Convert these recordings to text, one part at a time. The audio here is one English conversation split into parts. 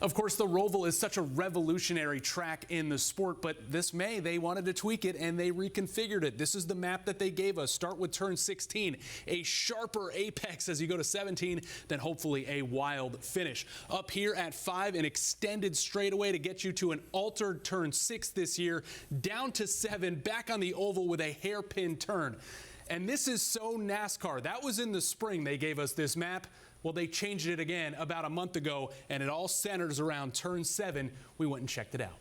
Of course, the ROVAL is such a revolutionary track in the sport, but this May they wanted to tweak it and they reconfigured it. This is the map that they gave us. Start with turn 16, a sharper apex as you go to 17, then hopefully a wild finish. Up here at 5, an extended straightaway to get you to an altered turn 6 this year, down to 7, back on the oval with a hairpin turn. And this is so NASCAR. That was in the spring they gave us this map. Well, they changed it again about a month ago, and it all centers around turn 7. We went and checked it out.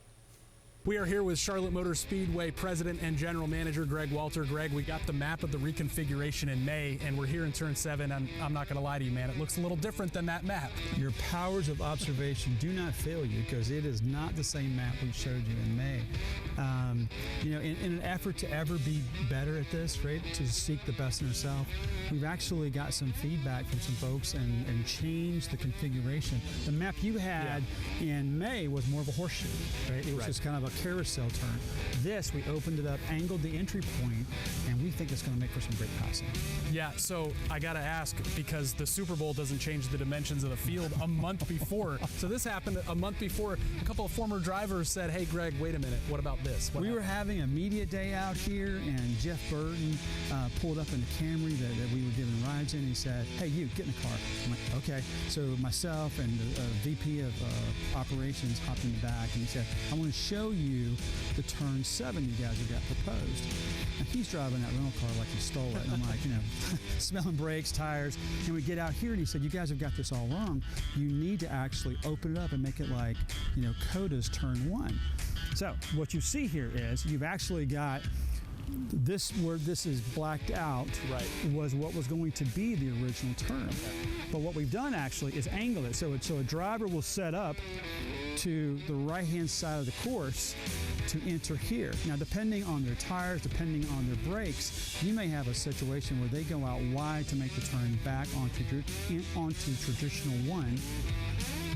We are here with Charlotte Motor Speedway President and General Manager Greg Walter. Greg, we got the map of the reconfiguration in May, and we're here in turn 7. I'm not going to lie to you, man. It looks a little different than that map. Your powers of observation do not fail you, because it is not the same map we showed you in May. You know, in an effort to ever be better at this, right, to seek the best in ourselves, we've actually got some feedback from some folks and changed the configuration. The map you had in May was more of a horseshoe, right? It was just kind of a carousel turn. This, we opened it up, angled the entry point, and we think it's going to make for some great passing. Yeah, so I got to ask, because the Super Bowl doesn't change the dimensions of the field a month before. So this happened a month before. A couple of former drivers said, hey, Greg, wait a minute, what about this? We were having a media day out here, and Jeff Burton pulled up in a Camry that we were giving rides in. He said, hey, you, get in the car. I'm like, okay. So myself and the VP of operations hopped in the back, and he said, I want to show you the turn 7 you guys have got proposed. And he's driving that rental car like he stole it. And I'm like, you know, smelling brakes, tires. And we get out here, and he said, you guys have got this all wrong. You need to actually open it up and make it like, you know, Coda's turn 1. So what you see here is you've actually got this, where this is blacked out, was what was going to be the original turn. But what we've done actually is angle it. So a driver will set up to the right-hand side of the course to enter here. Now, depending on their tires, depending on their brakes, you may have a situation where they go out wide to make the turn back onto traditional 1.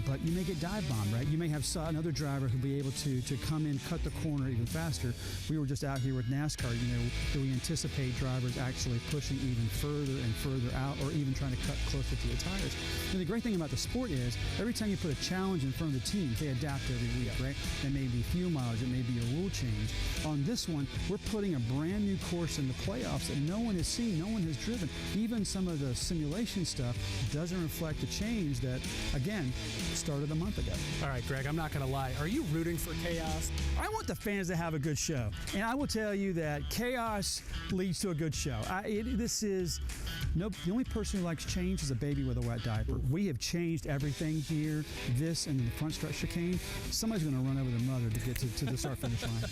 But you may get dive bombed, right? You may have another driver who'll be able to come in, cut the corner even faster. We were just out here with NASCAR, you know, do we anticipate drivers actually pushing even further and further out, or even trying to cut closer to the tires? And the great thing about the sport is, every time you put a challenge in front of the team, they adapt every week, right? It may be fuel mileage, it may be a rule change. On this one, we're putting a brand new course in the playoffs that no one has seen, no one has driven. Even some of the simulation stuff doesn't reflect the change that, again, started a month ago. All right, Greg, I'm not going to lie. Are you rooting for chaos? I want the fans to have a good show. And I will tell you that chaos leads to a good show. The only person who likes change is a baby with a wet diaper. We have changed everything here. This and the front stretch chicane. Somebody's going to run over their mother to get to the start finish line.